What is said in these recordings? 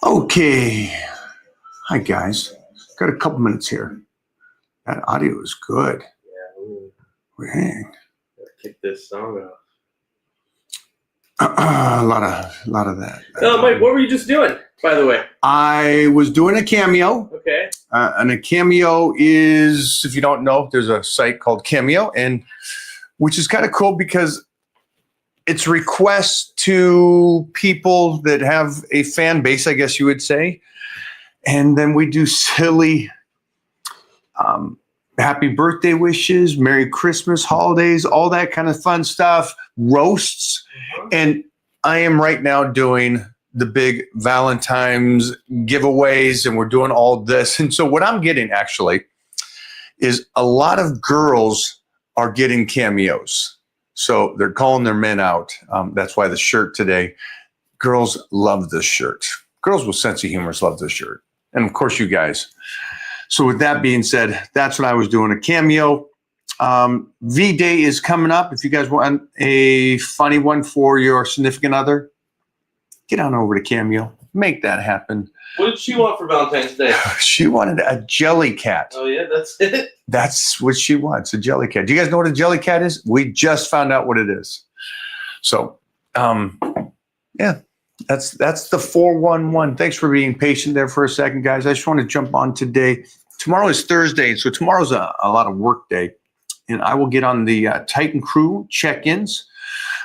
Okay. Hi, guys. Got a couple minutes here. That audio is good. Yeah, Dang. kick this song off. A lot of that. Mike, what were you just doing, by the way? I was doing a Cameo. Okay. And a Cameo is, if you don't know, there's a site called Cameo, and which is kind of cool because it's requests to people that have a fan base, I guess you would say. And then we do silly happy birthday wishes, Merry Christmas, holidays, all that kind of fun stuff, roasts. And I am right now doing the big Valentine's giveaways, and we're doing all this. And so what I'm getting actually is a lot of girls are getting cameos. So they're calling their men out. That's why the shirt today. Girls love this shirt. Girls with sense of humor love this shirt. And of course, you guys. So with that being said, that's what I was doing, a Cameo. V-Day is coming up. If you guys want a funny one for your significant other, get on over to Cameo. Make that happen. What did she want for Valentine's Day? She wanted a jelly cat. Oh, yeah, that's it? That's what she wants, a jelly cat. Do you guys know what a jelly cat is? We just found out what it is. So, yeah. That's the 411. Thanks for being patient there for a second, guys. I just want to jump on today. Tomorrow is Thursday, so tomorrow's a lot of work day. And I will get on the Titan Crew check-ins,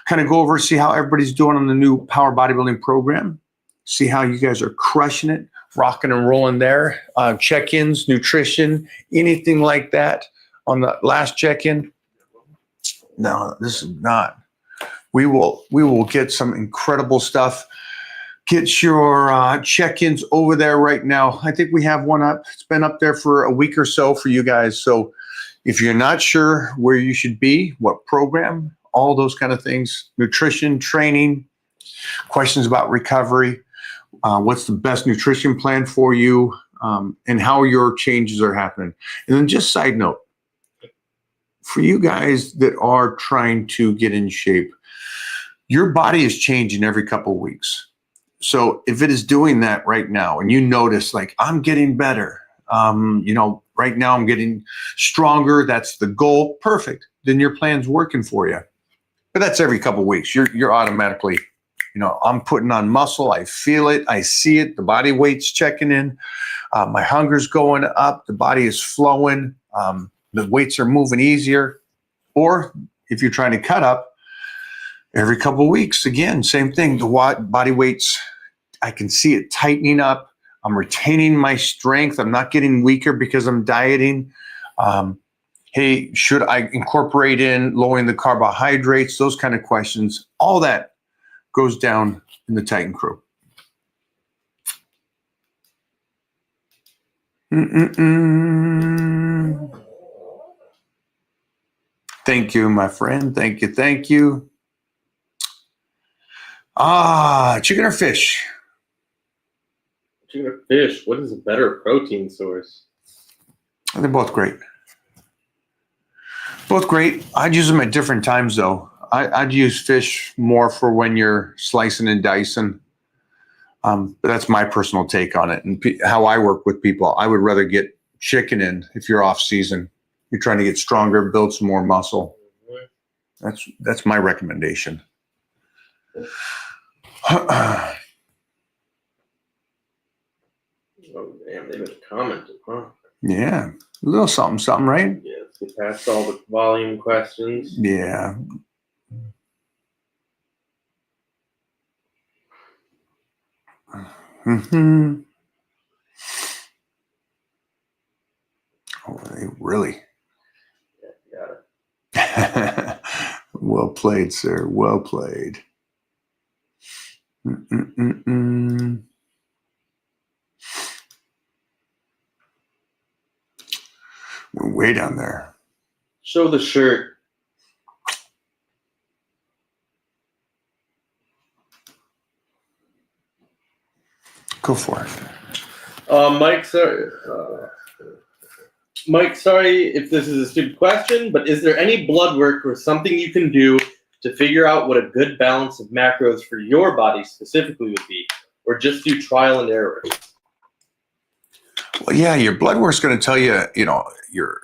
kind of go over, see how everybody's doing on the new Power Bodybuilding program, see how you guys are crushing it, rocking and rolling there. Check-ins, nutrition, anything like that on the last check-in. No, this is not. We will get some incredible stuff. Get your check-ins over there right now. I think we have one up. It's been up there for a week or so for you guys. So if you're not sure where you should be, what program, all those kind of things, nutrition, training, questions about recovery, what's the best nutrition plan for you, and how your changes are happening. And then just side note, for you guys that are trying to get in shape, your body is changing every couple of weeks. So if it is doing that right now and you notice like, I'm getting better, right now I'm getting stronger, that's the goal, perfect. Then your plan's working for you. But that's every couple of weeks. You're automatically, I'm putting on muscle, I feel it, I see it, the body weight's checking in, my hunger's going up, the body is flowing, the weights are moving easier. Or if you're trying to cut up, every couple of weeks, again, same thing. The body weight's, I can see it tightening up. I'm retaining my strength. I'm not getting weaker because I'm dieting. Hey, should I incorporate in lowering the carbohydrates? Those kind of questions. All that goes down in the Titan Crew. Thank you, my friend. Thank you. Chicken or fish? Chicken or fish? What is a better protein source? They're both great. Both great. I'd use them at different times, though. I'd use fish more for when you're slicing and dicing. But that's my personal take on it. And how I work with people, I would rather get chicken in if you're off season. You're trying to get stronger, build some more muscle. That's my recommendation. Oh, damn, they made a comment, huh? Yeah, a little something, right? Yeah, let's get past all the volume questions. Yeah. Mm-hmm. Oh, they really? Yeah, got it. Well played, sir. Well played. We're way down there. Show the shirt. Go for it. Mike, sorry if this is a stupid question, but is there any blood work or something you can do to figure out what a good balance of macros for your body specifically would be? or just do trial and error? Well, yeah, your blood work's going to tell you, your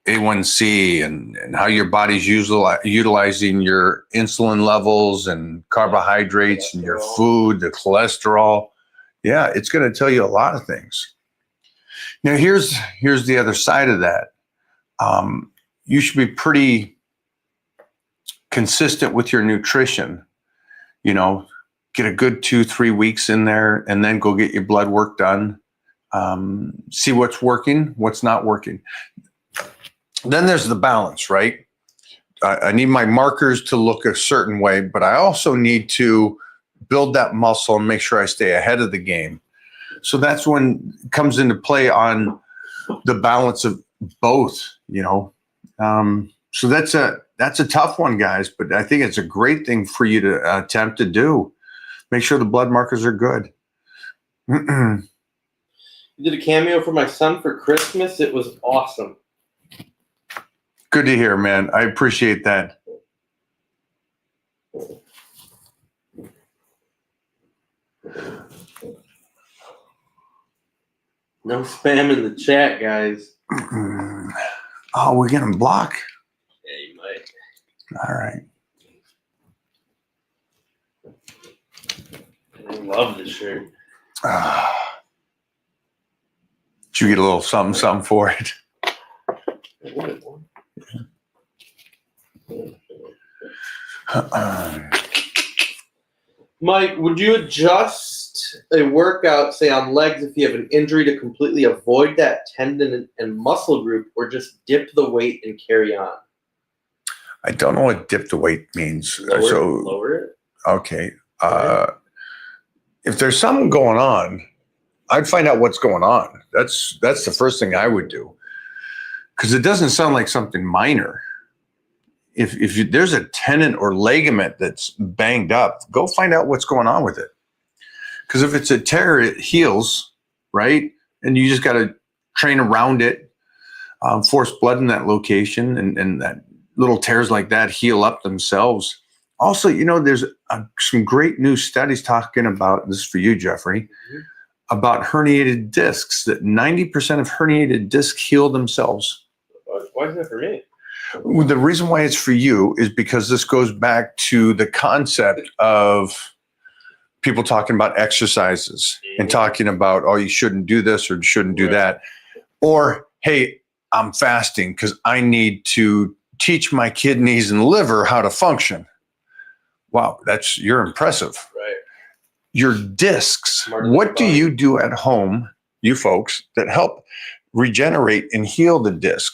A1C and how your body's utilizing your insulin levels and carbohydrates and your food, the cholesterol. Yeah, it's going to tell you a lot of things. Now, here's the other side of that. You should be pretty consistent with your nutrition. Get a good 2-3 weeks in there and then go get your blood work done. See what's working, what's not working. Then there's the balance, right? I need my markers to look a certain way, but I also need to build that muscle and make sure I stay ahead of the game. So that's when it comes into play on the balance of both, So that's a tough one, guys, but I think it's a great thing for you to attempt to do. Make sure the blood markers are good. You did a cameo for my son for Christmas. It was awesome. Good to hear, man. I appreciate that. No spam in the chat, guys. Oh, we're getting blocked? Yeah, you might. All right. I love this shirt. Did you get a little something for it? Mike, would you adjust a workout, say on legs, if you have an injury to completely avoid that tendon and muscle group, or just dip the weight and carry on? I don't know what dip the weight means. Lower it. Okay. If there's something going on, I'd find out what's going on. That's the first thing I would do, because it doesn't sound like something minor. If there's a tendon or ligament that's banged up, go find out what's going on with it. Because if it's a tear, it heals, right? And you just got to train around it, force blood in that location, and that little tears like that heal up themselves. Also, there's some great new studies talking about, this is for you, Jeffrey, about herniated discs, that 90% of herniated discs heal themselves. Why is that for me? The reason why it's for you is because this goes back to the concept of people talking about exercises and talking about, oh, you shouldn't do this or you shouldn't do that. Or, hey, I'm fasting because I need to teach my kidneys and liver how to function. Wow, you're impressive. Right. Your discs, what do you do at home, you folks, that help regenerate and heal the disc?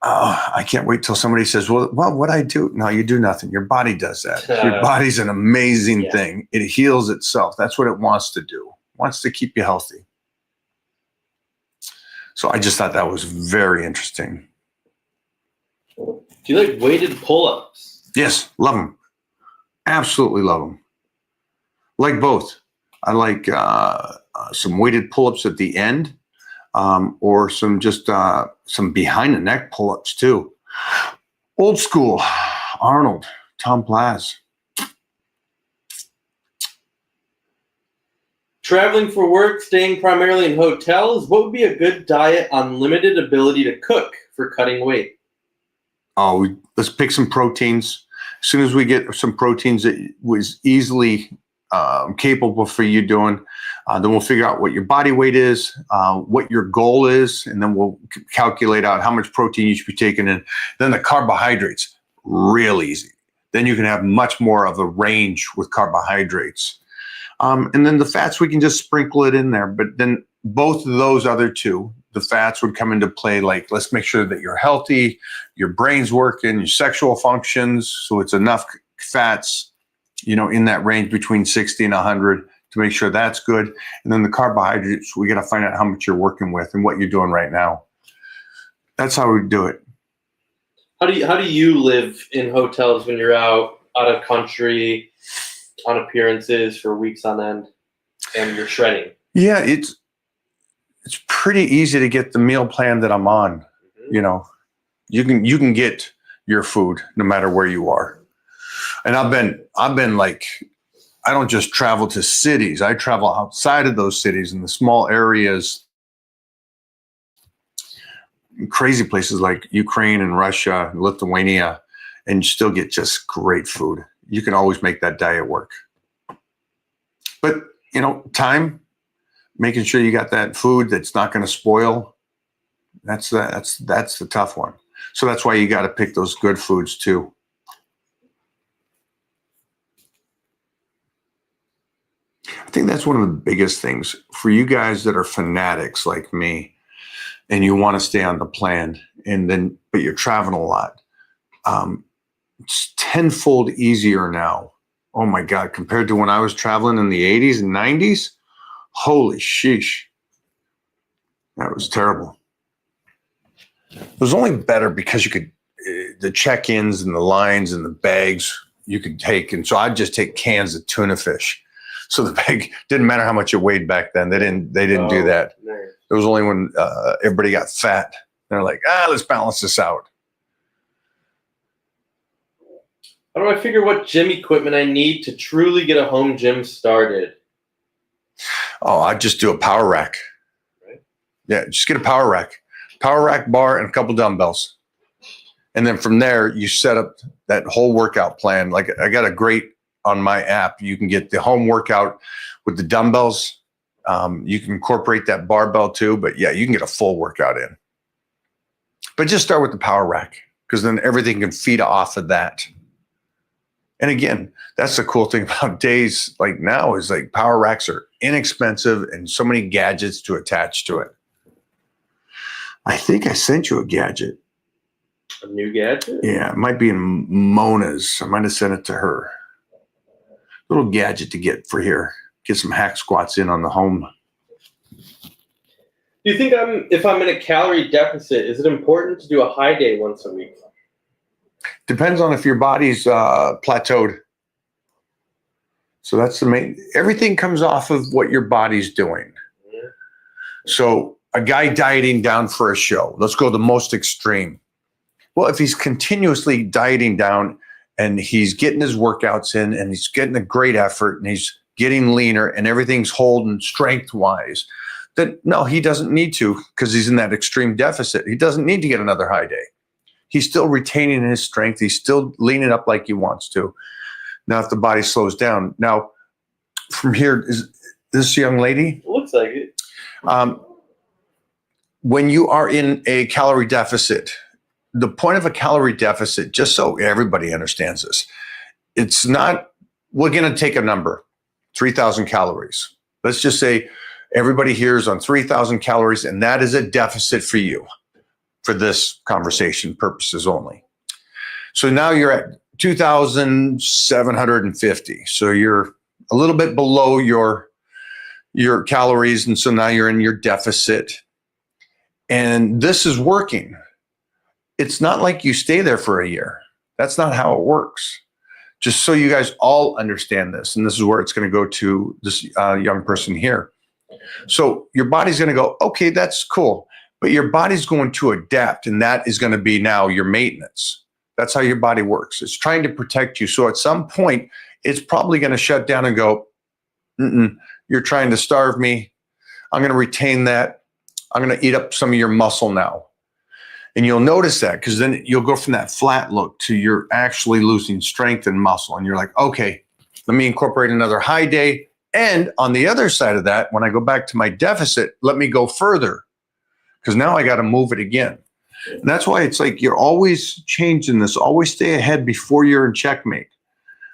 I can't wait till somebody says, well, what I do? No, you do nothing. Your body does that. Your body's an amazing thing. It heals itself. That's what it wants to do. It wants to keep you healthy. So I just thought that was very interesting. Do you like weighted pull-ups? Yes, love them. Absolutely love them. Like both. I like some weighted pull-ups at the end. Or some behind the neck pull-ups too. Old school, Arnold, Tom Plaz. Traveling for work, staying primarily in hotels, what would be a good diet on limited ability to cook for cutting weight? Oh, let's pick some proteins. As soon as we get some proteins that was easily capable for you doing, then we'll figure out what your body weight is, what your goal is, and then we'll calculate out how much protein you should be taking in. Then the carbohydrates, real easy. Then you can have much more of a range with carbohydrates. And then the fats, we can just sprinkle it in there. But then both of those other two, the fats would come into play. Like, let's make sure that you're healthy, your brain's working, your sexual functions. So it's enough fats, in that range between 60 and 100 to make sure that's good. And then the carbohydrates, we got to find out how much you're working with and what you're doing right now. That's how we do it. How do you live in hotels when you're out of country on appearances for weeks on end and you're shredding? Yeah, it's pretty easy to get the meal plan that I'm on. Mm-hmm. You can get your food no matter where you are. And I've been like, I don't just travel to cities. I travel outside of those cities in the small areas, crazy places like Ukraine and Russia, and Lithuania, and you still get just great food. You can always make that diet work. But, time, making sure you got that food that's not going to spoil, that's the tough one. So that's why you got to pick those good foods too. I think that's one of the biggest things for you guys that are fanatics like me, and you want to stay on the plan, but you're traveling a lot. It's tenfold easier now. Oh my God, compared to when I was traveling in the 80s and 90s, holy sheesh. That was terrible. It was only better because you could, the check-ins and the lines and the bags you could take. And so I'd just take cans of tuna fish. So the bag didn't matter how much it weighed back then. They didn't do that. Nice. It was only when everybody got fat. They're like, let's balance this out. How do I figure what gym equipment I need to truly get a home gym started? Oh, I'd just do a power rack. Right. Yeah, just get a power rack bar, and a couple dumbbells. And then from there, you set up that whole workout plan. Like I got a great on my app. You can get the home workout with the dumbbells. You can incorporate that barbell too, but yeah, you can get a full workout in. But just start with the power rack, because then everything can feed off of that. And again, that's the cool thing about days like now is like power racks are inexpensive and so many gadgets to attach to it. I think I sent you a gadget. A new gadget? Yeah, it might be in Mona's. I might have sent it to her. Little gadget to get for here. Get some hack squats in on the home. Do you think if I'm in a calorie deficit, is it important to do a high day once a week? Depends on if your body's plateaued. So that's the main. Everything comes off of what your body's doing. Yeah. So a guy dieting down for a show. Let's go the most extreme. Well, if he's continuously dieting down and he's getting his workouts in and he's getting a great effort and he's getting leaner and everything's holding strength-wise, then no, he doesn't need to, because he's in that extreme deficit. He doesn't need to get another high day. He's still retaining his strength. He's still leaning up like he wants to. Now, if the body slows down. Now, from here, is this young lady? It looks like it. When you are in a calorie deficit, the point of a calorie deficit, just so everybody understands this, it's not, we're going to take a number, 3,000 calories. Let's just say everybody here is on 3,000 calories, and that is a deficit for you for this conversation purposes only. So now you're at 2,750. So you're a little bit below your calories, and so now you're in your deficit. And this is working. It's not like you stay there for a year. That's not how it works. Just so you guys all understand this, and this is where it's going to go to this young person here. So your body's going to go, okay, that's cool. But your body's going to adapt, and that is going to be now your maintenance. That's how your body works. It's trying to protect you. So at some point, it's probably going to shut down and go, you're trying to starve me. I'm going to retain that. I'm going to eat up some of your muscle now. And you'll notice that, because then you'll go from that flat look to you're actually losing strength and muscle. And you're like, okay, let me incorporate another high day. And on the other side of that, when I go back to my deficit, let me go further, because now I got to move it again. And that's why it's like you're always changing this. Always stay ahead before you're in checkmate,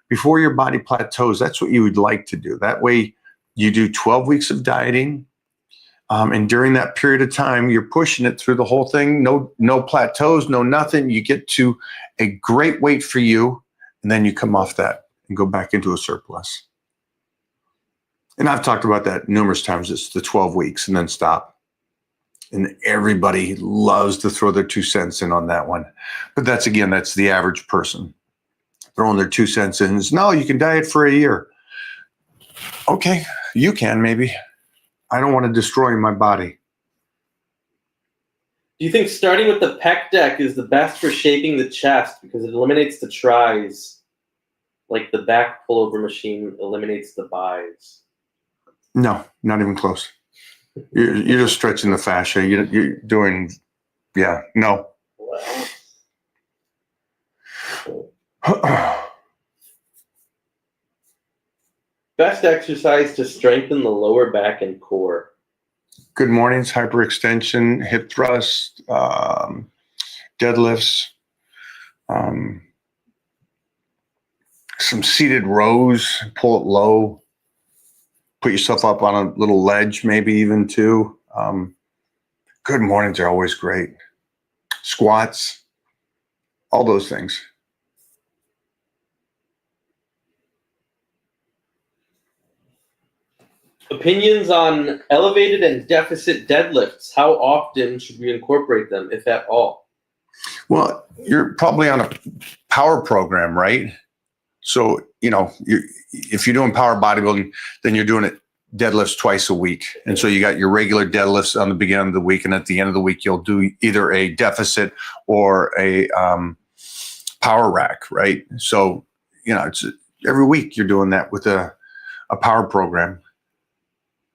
before your body plateaus. That's what you would like to do. That way you do 12 weeks of dieting. And during that period of time, you're pushing it through the whole thing. No plateaus, no nothing. You get to a great weight for you, and then you come off that and go back into a surplus. And I've talked about that numerous times. It's the 12 weeks and then stop. And everybody loves to throw their 2 cents in on that one. But that's the average person throwing their 2 cents in. It's, no, you can diet for a year. Okay, you can maybe. I don't want to destroy my body. Do you think starting with the pec deck is the best for shaping the chest because it eliminates the tries? Like the back pullover machine eliminates the buys. No, not even close. You're just stretching the fascia. You're doing, yeah, no. Best exercise to strengthen the lower back and core. Good mornings, hyperextension, hip thrust, deadlifts, some seated rows, pull it low, put yourself up on a little ledge, maybe even too. Good mornings are always great. Squats, all those things. Opinions on elevated and deficit deadlifts. How often should we incorporate them, if at all? Well, you're probably on a power program, right? So, if you're doing power bodybuilding, then you're doing it deadlifts twice a week. And so you got your regular deadlifts on the beginning of the week. And at the end of the week, you'll do either a deficit or a power rack, right? So, it's every week you're doing that with a power program.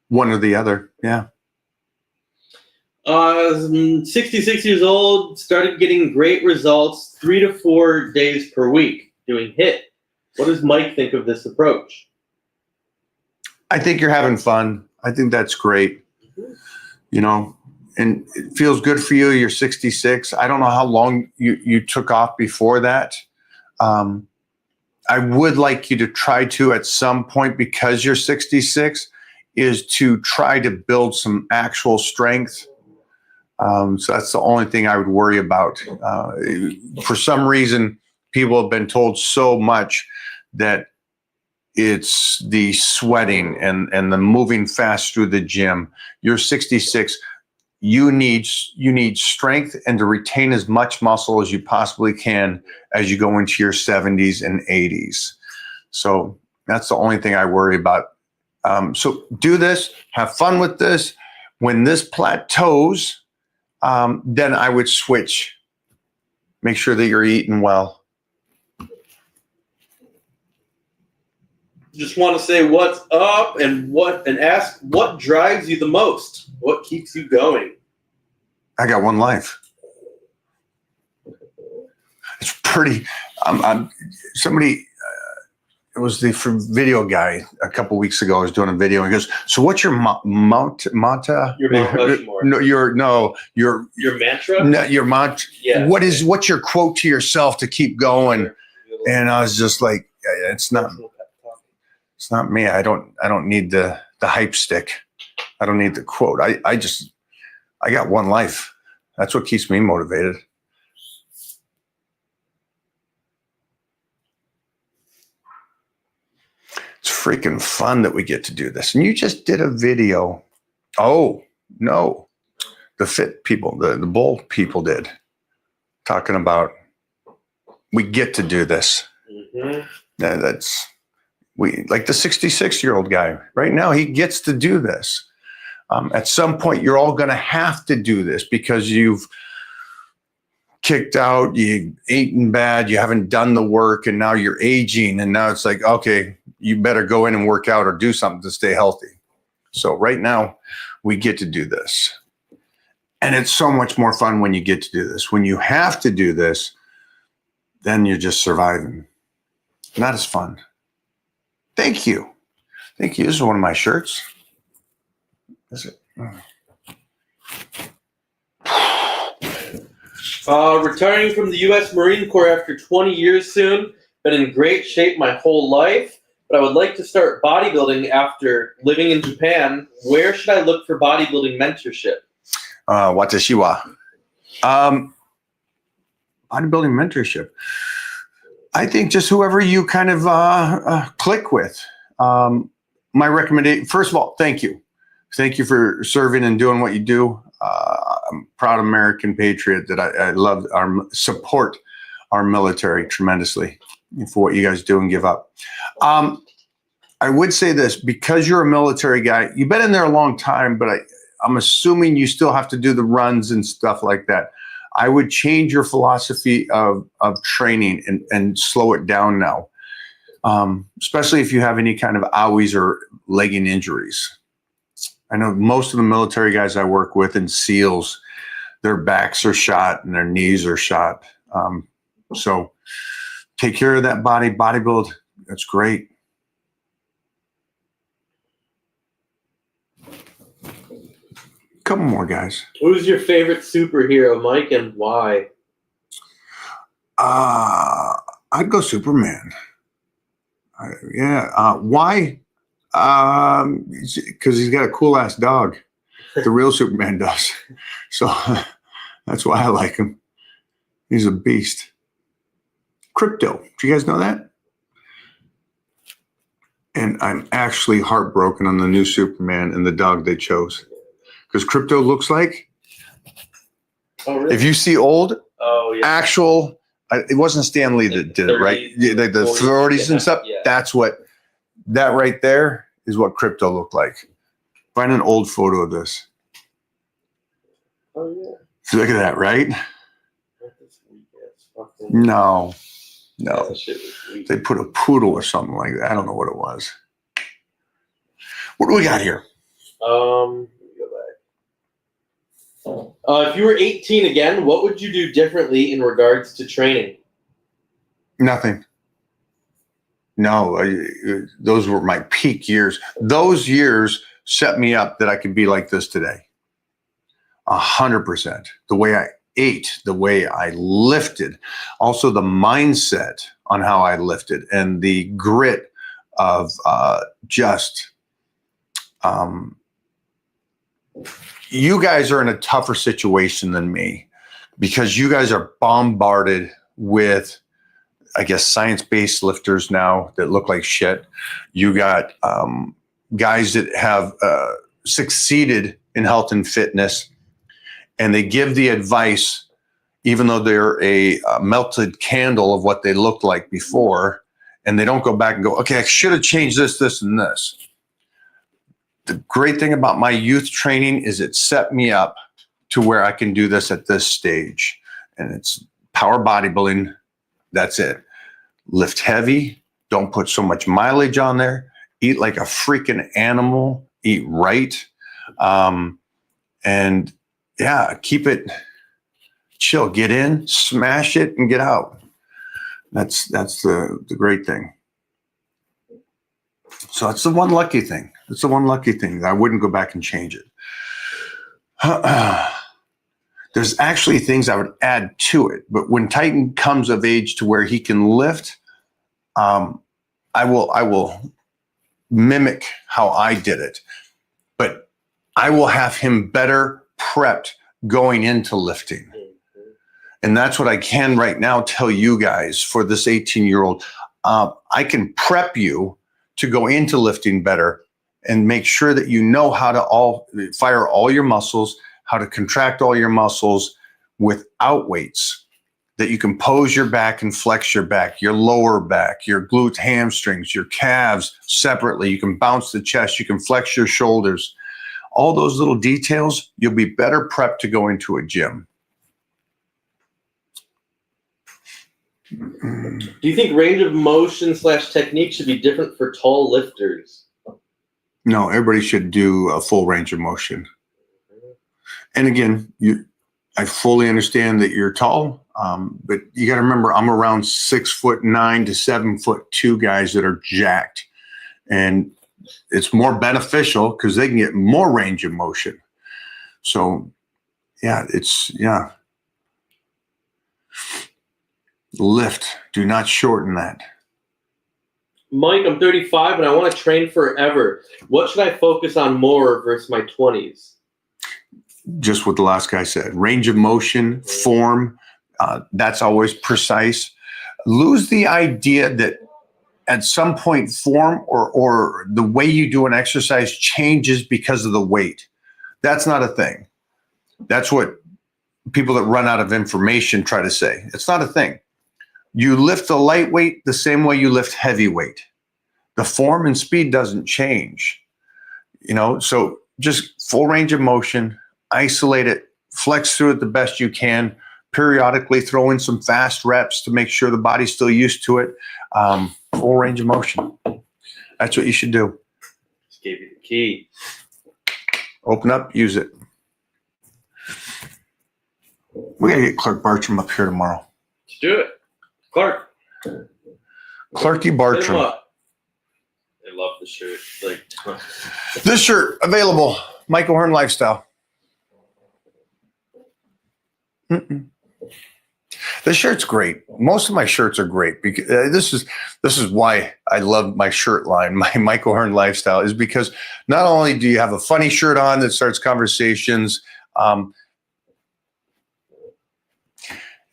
One or the other, yeah. 66 years old, started getting great results 3 to 4 days per week doing HIIT. What does Mike think of this approach? I think you're having fun. I think that's great. And it feels good for you. You're 66. I don't know how long you took off before that. I would like you to try to, at some point, because you're 66, is to try to build some actual strength. So that's the only thing I would worry about. For some reason, people have been told so much that it's the sweating and the moving fast through the gym. You're 66. You need strength and to retain as much muscle as you possibly can as you go into your 70s and 80s. So that's the only thing I worry about. So do this, have fun with this. When this plateaus, then I would switch. Make sure that you're eating well. Just want to say what's up and ask what drives you the most? What keeps you going? I got one life. It's pretty. Somebody. It was the video guy a couple weeks ago. I was doing a video and he goes, "So what's your mantra? Your Mount Rushmore. No, your mantra. No, your mantra. Yeah. What's your quote to yourself to keep going?" And I was just like, "It's not me. I don't need the hype stick. I don't need the quote. I got one life. That's what keeps me motivated." It's freaking fun that we get to do this. And you just did a video. Oh, no. The fit people, the bull people did. Talking about we get to do this. Mm-hmm. Like the 66-year-old guy. Right now, he gets to do this. At some point, you're all going to have to do this because you've kicked out, you eaten bad, you haven't done the work, and now you're aging. And now it's like, okay, you better go in and work out or do something to stay healthy. So right now, we get to do this. And it's so much more fun when you get to do this. When you have to do this, then you're just surviving. Not as fun. Thank you. Thank you. This is one of my shirts. Is it? Returning from the U.S. Marine Corps after 20 years soon. Been in great shape my whole life, but I would like to start bodybuilding after living in Japan. Where should I look for bodybuilding mentorship? Watashiwa. Bodybuilding mentorship. I think just whoever you kind of click with. My recommendation, first of all, thank you. Thank you for serving and doing what you do. I'm a proud American patriot that I love support our military tremendously for what you guys do and give up. I would say this, because you're a military guy, you've been in there a long time, but I'm assuming you still have to do the runs and stuff like that. I would change your philosophy of training and slow it down now. especially if you have any kind of owies or legging injuries. I know most of the military guys I work with in SEALs, their backs are shot and their knees are shot. So take care of that body build. That's great. Couple more guys. Who's your favorite superhero, Mike, and why? I'd go Superman. Why? Because he's got a cool ass dog. The real Superman does. So that's why I like him. He's a beast. Crypto. Do you guys know that? And I'm actually heartbroken on the new Superman and the dog they chose. Because Crypto looks like, Oh, really? if you see old, actual, it wasn't Stan Lee that did it, right? The 40s and stuff. Yeah. That right there is what Crypto looked like. Find an old photo of this. Oh, yeah. Look at that, right? No. Yeah, that shit was sweet. They put a poodle or something like that. I don't know what it was. What do we got here? Let me go back. If you were 18 again, what would you do differently in regards to training? Nothing. No, those were my peak years. Those years set me up that I could be like this today. 100%. The way I ate, the way I lifted, also the mindset on how I lifted, and the grit of you guys are in a tougher situation than me because you guys are bombarded with, I guess, science-based lifters now that look like shit. You got guys that have succeeded in health and fitness, and they give the advice, even though they're a melted candle of what they looked like before, and they don't go back and go, okay, I should have changed this, this, and this. The great thing about my youth training is it set me up to where I can do this at this stage. And it's power bodybuilding. That's it. Lift heavy. Don't put so much mileage on there. Eat like a freaking animal. Eat right. And yeah, keep it chill. Get in, smash it, and get out. That's the great thing. So it's the one lucky thing. It's the one lucky thing. I wouldn't go back and change it. There's actually things I would add to it. But when Titan comes of age to where he can lift, I will mimic how I did it. But I will have him better prepped going into lifting. And that's what I can right now tell you guys for this 18-year-old. I can prep you to go into lifting better and make sure that you know how to fire all your muscles, how to contract all your muscles without weights, that you can pose your back and flex your back, your lower back, your glutes, hamstrings, your calves separately. You can bounce the chest, you can flex your shoulders. All those little details, you'll be better prepped to go into a gym. Do you think range of motion / technique should be different for tall lifters? No, everybody should do a full range of motion. And again, I fully understand that you're tall, but you got to remember, I'm around 6'9" to 7'2" guys that are jacked, and it's more beneficial because they can get more range of motion. So, yeah. Lift. Do not shorten that. Mike, I'm 35 and I want to train forever. What should I focus on more versus my 20s? Just what the last guy said. Range of motion, form, that's always precise. Lose the idea that at some point form or the way you do an exercise changes because of the weight. That's not a thing. That's what people that run out of information try to say. It's not a thing. You lift a lightweight the same way you lift heavyweight. The form and speed doesn't change. So just full range of motion, isolate it, flex through it the best you can, periodically throw in some fast reps to make sure the body's still used to it. Full range of motion. That's what you should do. Just gave you the key. Open up, use it. We gotta get Clark Bartram up here tomorrow. Let's do it. Clark. Clarky Hit him Bartram. up. I love the shirt. Like, This shirt available. Michael Hearn Lifestyle. This shirt's great. Most of my shirts are great because this is why I love my shirt line. My Michael Hearn Lifestyle is because not only do you have a funny shirt on that starts conversations,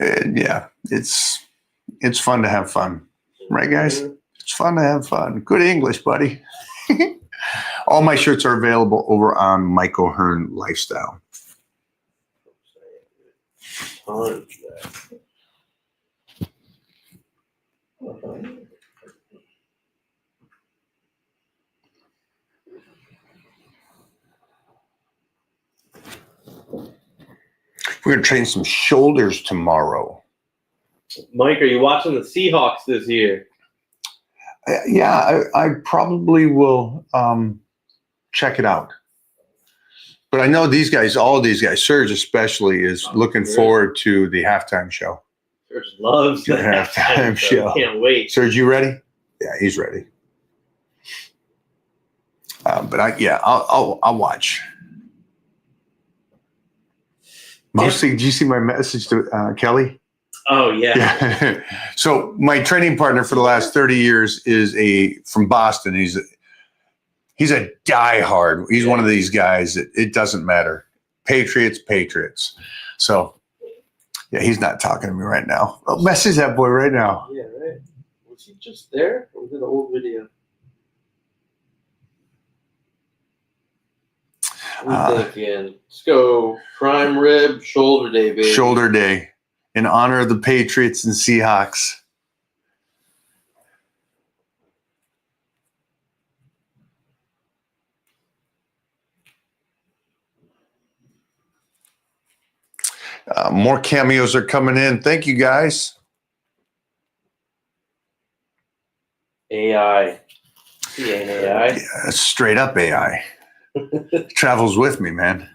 yeah, it's fun to have fun, right, guys? It's fun to have fun. Good English, buddy. All my shirts are available over on Michael Hearn Lifestyle. We're going to train some shoulders tomorrow. Mike, are you watching the Seahawks this year? Yeah, I probably will check it out. But I know these guys, all of these guys, Serge especially, is looking forward to the halftime show. Serge loves the halftime show. Can't wait. Serge, you ready? Yeah, he's ready. But I'll watch. Mostly, did you see my message to Kelly? Oh yeah. Yeah. So my training partner for the last 30 years is from Boston. He's a diehard. He's one of these guys that it doesn't matter. Patriots. So yeah, he's not talking to me right now. I'll message that boy right now. Yeah, right. Was he just there? Or was it an old video? I'm thinking. Let's go prime rib, shoulder day, baby. Shoulder day in honor of the Patriots and Seahawks. More cameos are coming in. Thank you, guys. AI. AI. Yeah, straight up AI. Travels with me, man.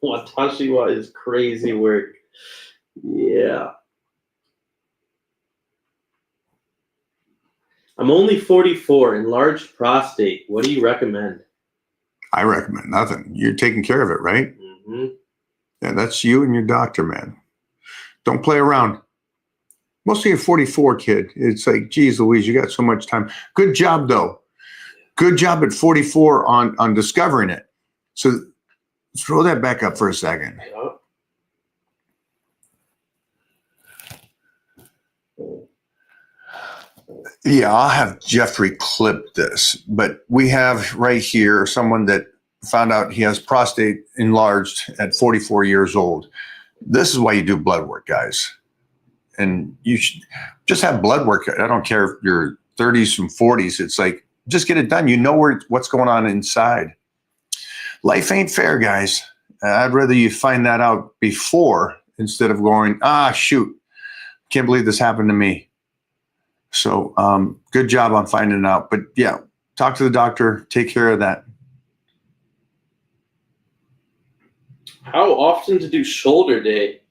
Watashiwa is crazy work. Yeah. I'm only 44, enlarged prostate. What do you recommend? I recommend nothing. You're taking care of it, right? Mm-hmm. Yeah, that's you and your doctor, man. Don't play around. Mostly a 44 kid. It's like, geez Louise, you got so much time. Good job, though. Good job at 44 on discovering it. So throw that back up for a second. Yeah, I'll have Jeffrey clip this, but we have right here someone that found out he has prostate enlarged at 44 years old. This is why you do blood work, guys. And you should just have blood work. I don't care if you're 30s and 40s. It's like, just get it done. You know what's going on inside. Life ain't fair, guys. I'd rather you find that out before instead of going, shoot, can't believe this happened to me. So good job on finding it out. But yeah, talk to the doctor. Take care of that. How often to do shoulder day?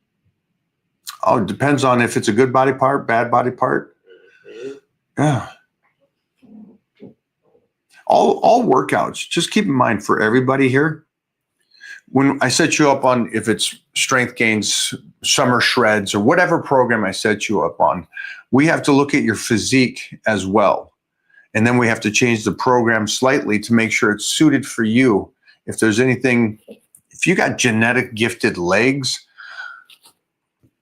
Oh, it depends on if it's a good body part, bad body part. Mm-hmm. Yeah. All workouts, just keep in mind for everybody here, when I set you up on, if it's strength gains, summer shreds, or whatever program I set you up on, we have to look at your physique as well. And then we have to change the program slightly to make sure it's suited for you. If there's anything, if you got genetic gifted legs,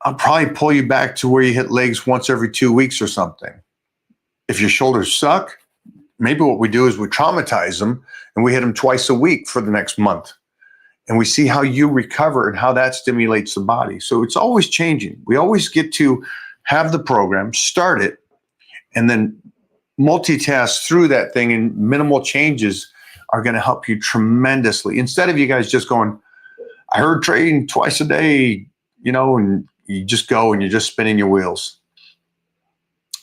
I'll probably pull you back to where you hit legs once every 2 weeks or something. If your shoulders suck, maybe what we do is we traumatize them and we hit them twice a week for the next month. And we see how you recover and how that stimulates the body. So it's always changing. We always get to have the program, start it, and then multitask through that thing, and minimal changes are going to help you tremendously. Instead of you guys just going, I heard train twice a day, and you just go and you're just spinning your wheels.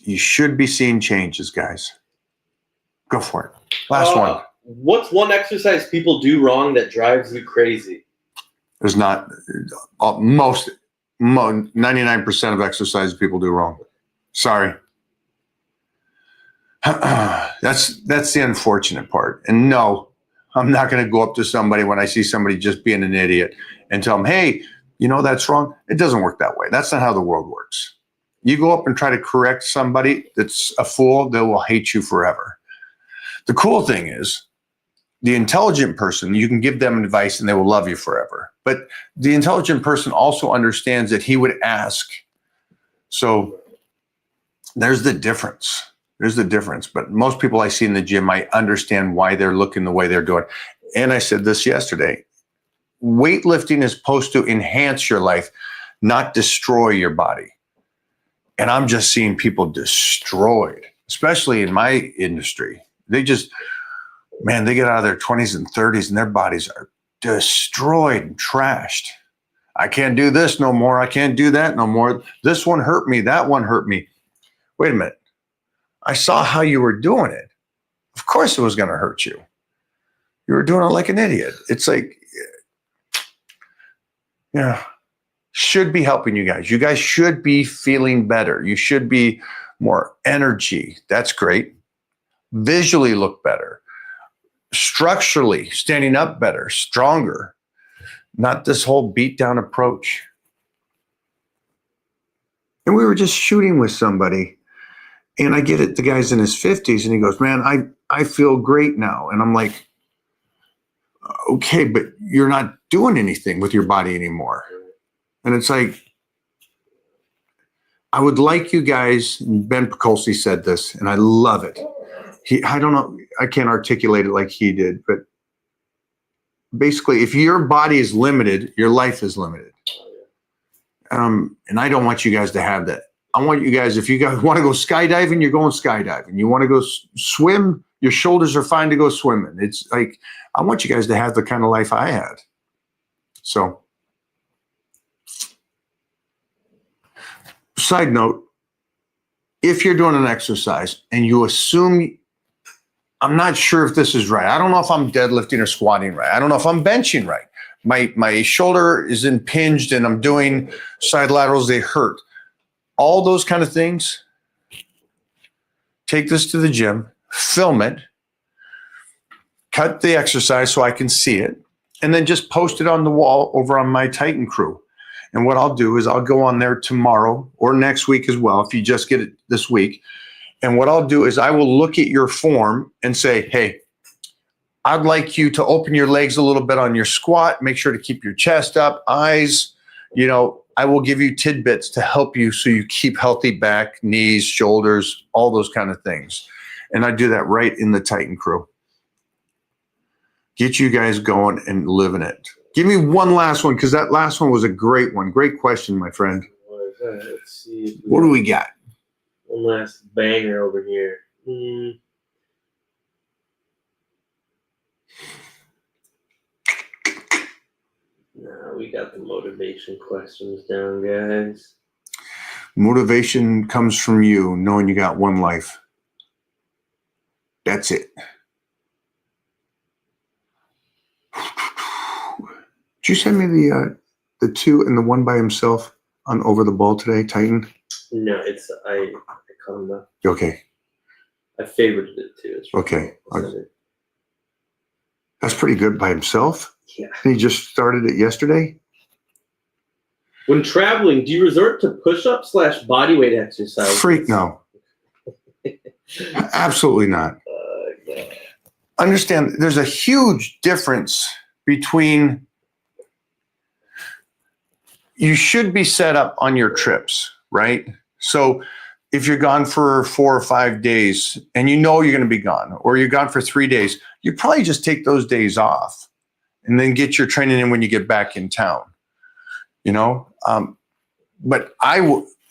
You should be seeing changes, guys. Go for it. Last one. What's one exercise people do wrong that drives you crazy? There's not 99% of exercises people do wrong. Sorry. That's the unfortunate part. And no, I'm not going to go up to somebody when I see somebody just being an idiot and tell them, hey, that's wrong. It doesn't work that way. That's not how the world works. You go up and try to correct somebody that's a fool, they will hate you forever. The cool thing is, the intelligent person, you can give them advice and they will love you forever. But the intelligent person also understands that he would ask. So there's the difference. But most people I see in the gym, I understand why they're looking the way they're doing. And I said this yesterday. Weightlifting is supposed to enhance your life, not destroy your body. And I'm just seeing people destroyed, especially in my industry. They get out of their 20s and 30s and their bodies are destroyed and trashed. I can't do this no more. I can't do that no more. This one hurt me. That one hurt me. Wait a minute. I saw how you were doing it. Of course it was going to hurt you. You were doing it like an idiot. It's like, should be helping you guys. You guys should be feeling better. You should be more energy. That's great. Visually look better. Structurally, standing up better, stronger. Not this whole beat down approach. And we were just shooting with somebody. And I get it, the guy's in his 50s, and he goes, man, I feel great now. And I'm like, okay, but you're not doing anything with your body anymore. And it's like, I would like you guys, Ben Picolsi said this, and I love it. I don't know, I can't articulate it like he did, but basically, if your body is limited, your life is limited. And I don't want you guys to have that. I want you guys, if you guys want to go skydiving, you're going skydiving. You want to go swim, your shoulders are fine to go swimming. It's like, I want you guys to have the kind of life I had. So, side note, if you're doing an exercise and you assume, I'm not sure if this is right. I don't know if I'm deadlifting or squatting right. I don't know if I'm benching right. My shoulder is impinged and I'm doing side laterals, they hurt. All those kind of things, take this to the gym, film it, cut the exercise so I can see it, and then just post it on the wall over on my Titan crew. And what I'll do is I'll go on there tomorrow or next week as well, if you just get it this week. And what I'll do is I will look at your form and say, hey, I'd like you to open your legs a little bit on your squat, make sure to keep your chest up, eyes, I will give you tidbits to help you so you keep healthy back, knees, shoulders, all those kind of things. And I do that right in the Titan crew. Get you guys going and living it. Give me one last one, because that last one was a great one. Great question, my friend. Let's see. What do we got? One last banger over here. Nah, we got the motivation questions down, guys. Motivation comes from you, knowing you got one life. That's it. Did you send me the two and the one by himself on Over the Ball today, Titan? No, I caught him up. Okay. I favorited it too. It's okay. That's pretty good by himself. Yeah. He just started it yesterday. When traveling, do you resort to push-up / bodyweight exercise? Freak no. Absolutely not. Yeah. Understand, there's a huge difference between, you should be set up on your trips, right? So if you're gone for 4 or 5 days and you're going to be gone, or you're gone for 3 days, you probably just take those days off and then get your training in when you get back in town, But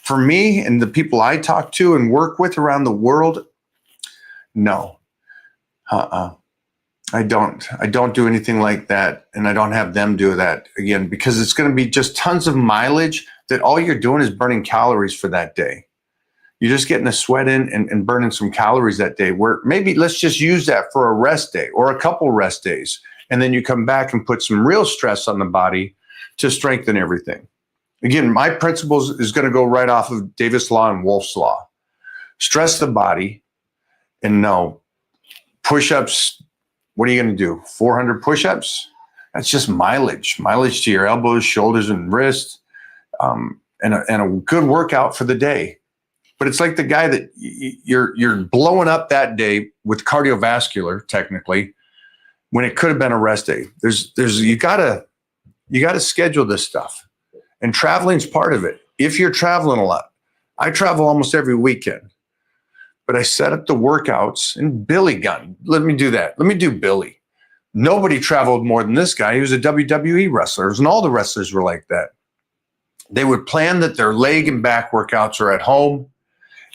for me and the people I talk to and work with around the world, no. I don't do anything like that, and I don't have them do that again because it's going to be just tons of mileage that all you're doing is burning calories for that day. You're just getting a sweat in and burning some calories that day, where maybe let's just use that for a rest day or a couple rest days. And then you come back and put some real stress on the body to strengthen everything. Again, my principles is going to go right off of Davis Law and Wolf's Law. Stress the body and no push-ups. What are you going to do? 400 push-ups? That's just mileage to your elbows, shoulders, and wrists, and a good workout for the day. But it's like the guy that you're blowing up that day with cardiovascular, technically, when it could have been a rest day. You gotta schedule this stuff, and traveling's part of it. If you're traveling a lot, I travel almost every weekend, but I set up the workouts and Billy Gunn. Let me do that. Let me do Billy. Nobody traveled more than this guy. He was a WWE wrestler, and all the wrestlers were like that. They would plan that their leg and back workouts are at home.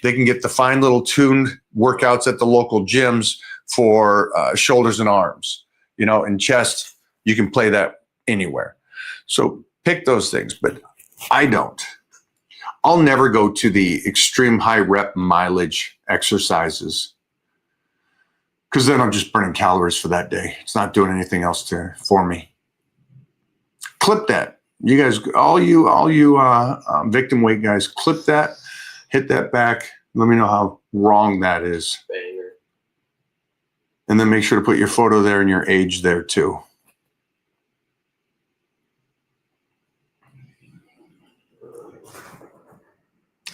They can get the fine little tuned workouts at the local gyms for shoulders and arms, and chest. You can play that anywhere. So pick those things, but I don't. I'll never go to the extreme high rep mileage exercises because then I'm just burning calories for that day. It's not doing anything else for me. Clip that. You guys, all you victim weight guys, clip that, hit that back. Let me know how wrong that is. Banger. And then make sure to put your photo there and your age there too.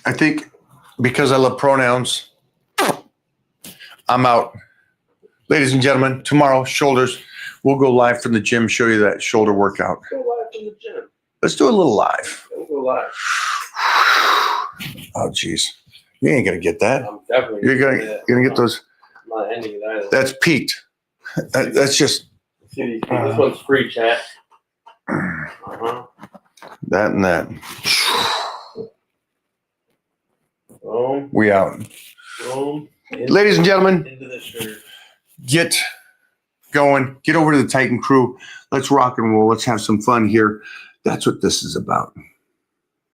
I think because I love pronouns, I'm out. Ladies and gentlemen, tomorrow, shoulders. We'll go live from the gym, show you that shoulder workout. Go live from the gym. Let's do a little live. Go live. Oh, geez. You ain't going to get that. I'm definitely You're gonna get those. I'm not ending it either. That's peaked. That's just See, this one's free, chat. Uh-huh. that and that. Boom. We out. Boom. Ladies and gentlemen, Into the shirt. get going. Get over to the Titan Crew. Let's rock and roll. Let's have some fun here. That's what this is about.